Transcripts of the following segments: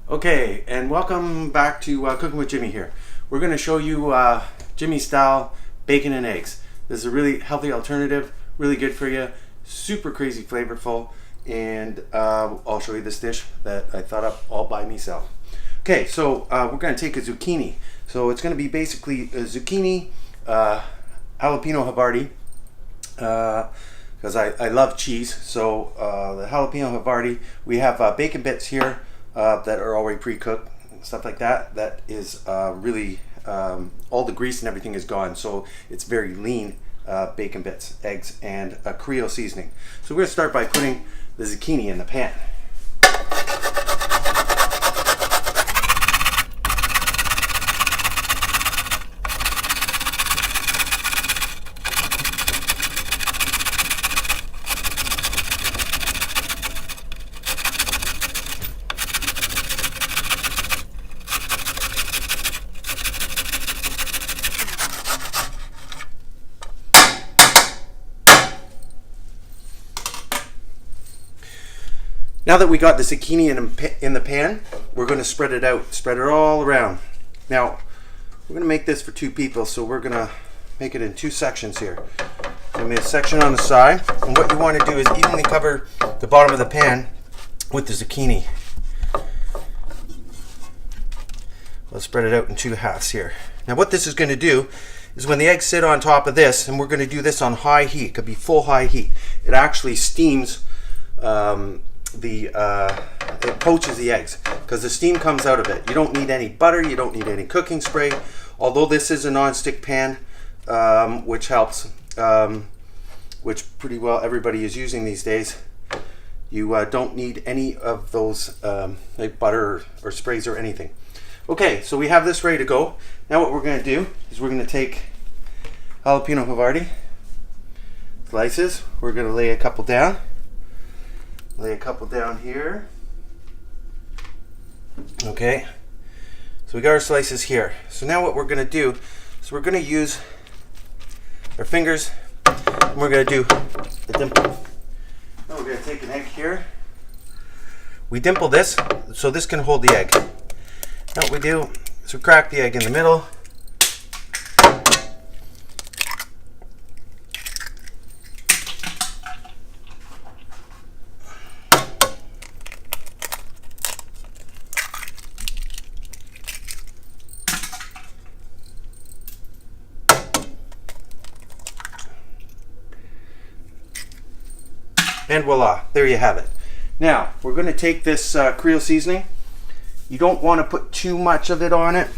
Okay, and welcome back to Cooking with Jimmy here. We're going to show you Jimmy style bacon and eggs. This is a really healthy alternative, really good for you, super crazy flavorful, and I'll show you this dish that I thought up all by myself. Okay, so we're going to take a zucchini. So it's going to be basically a zucchini, jalapeno havarti, because I love cheese. So the jalapeno havarti, we have bacon bits here that are already pre-cooked, stuff like that. That is really, all the grease and everything is gone. So it's very lean bacon bits, eggs, and a Creole seasoning. So we're going to start by putting the zucchini in the pan. Now that we got the zucchini in the pan, we're going to spread it out, spread it all around. Now, we're going to make this for two people, so we're going to make it in two sections here. So we have a section on the side, and what you want to do is evenly cover the bottom of the pan with the zucchini. We'll spread it out in two halves here. Now what this is going to do is when the eggs sit on top of this, and we're going to do this on high heat, it could be full high heat, it actually steams it poaches the eggs because the steam comes out of it. You don't need any butter, you don't need any cooking spray, although this is a non-stick pan, which helps, which pretty well everybody is using these days. You don't need any of those like butter or sprays or anything. Okay, so we have this ready to go. Now what we're going to do is we're going to take jalapeno havarti slices. We're going to lay a couple down. Lay a couple down here. Okay, so we got our slices here. So now what we're going to do is we're going to use our fingers and we're going to do the dimple. Now we're going to take an egg here. We dimple this so this can hold the egg. Now what we do is we crack the egg in the middle. And voila, there you have it. Now, we're going to take this Creole seasoning. You don't want to put too much of it on it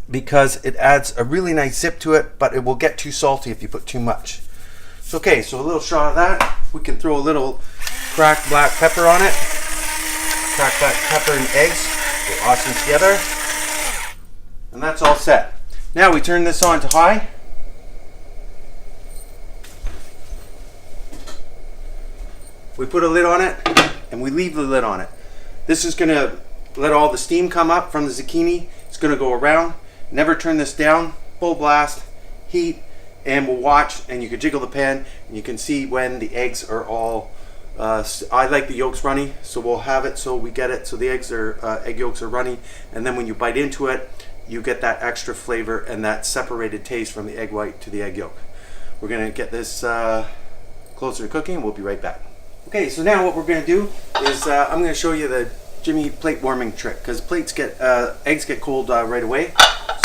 because it adds a really nice zip to it, but it will get too salty if you put too much. So, okay, so a little shot of that. We can throw a little cracked black pepper on it. Cracked black pepper and eggs go awesome together. And that's all set. Now we turn this on to high. We put a lid on it and we leave the lid on it. This is going to let all the steam come up from the zucchini. It's going to go around. Never turn this down. Full blast, heat, and we'll watch, and you can jiggle the pan and you can see when the eggs are all, I like the yolks runny, so we'll have it so we get it so the egg yolks are runny, and then when you bite into it, you get that extra flavor and that separated taste from the egg white to the egg yolk. We're going to get this closer to cooking and we'll be right back. Okay, so now what we're going to do is I'm going to show you the Jimmy plate warming trick, because eggs get cold right away.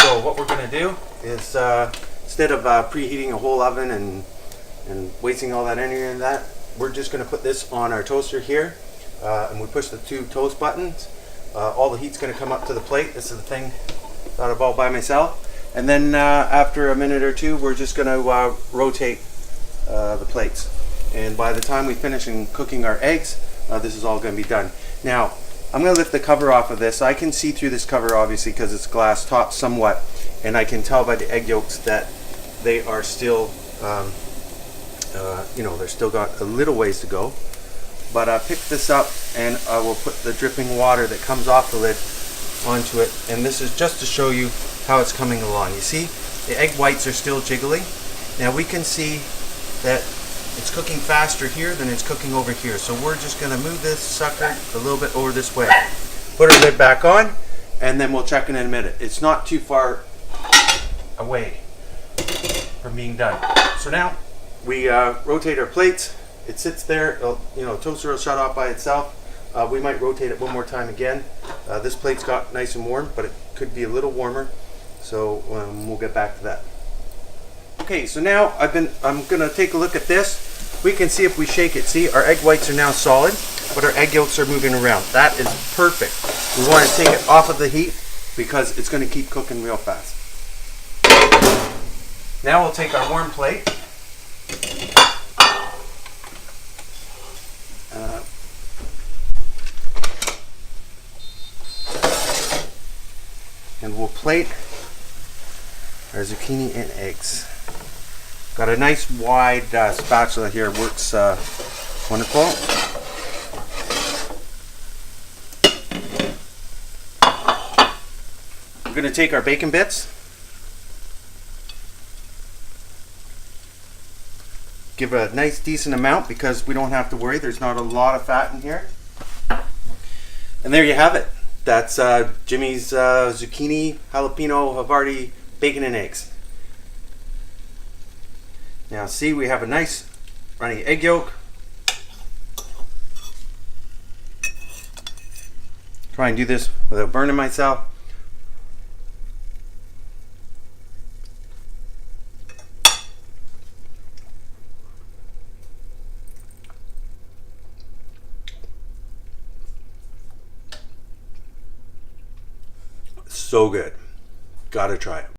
So what we're going to do is instead of preheating a whole oven and wasting all that energy in that, we're just going to put this on our toaster here, and we push the two toast buttons. All the heat's going to come up to the plate. This is the thing thought of all by myself. And then after a minute or two, we're just going to rotate the plates. And by the time we finish cooking our eggs, this is all going to be done. Now, I'm going to lift the cover off of this. I can see through this cover, obviously, because it's glass top somewhat, and I can tell by the egg yolks that they are still, they're still got a little ways to go. But I pick this up, and I will put the dripping water that comes off the lid onto it. And this is just to show you how it's coming along. You see, the egg whites are still jiggly. Now we can see that it's cooking faster here than it's cooking over here. So we're just going to move this sucker a little bit over this way. put our lid back on, and then we'll check in a minute. It's not too far away from being done. So now we rotate our plates. It sits there, toaster will shut off by itself. We might rotate it one more time again. This plate's got nice and warm, but it could be a little warmer. So we'll get back to that. Okay, so now I'm gonna take a look at this. We can see if we shake it. See, our egg whites are now solid, but our egg yolks are moving around. That is perfect. We want to take it off of the heat because it's gonna keep cooking real fast. Now we'll take our warm plate. And we'll plate our zucchini and eggs. Got a nice wide spatula here, works wonderful. We're going to take our bacon bits, give a nice decent amount because we don't have to worry, there's not a lot of fat in here. And there you have it. That's Jimmy's zucchini, jalapeno, Havarti, bacon and eggs. Now see, we have a nice runny egg yolk. Try and do this without burning myself. So good. Gotta try it.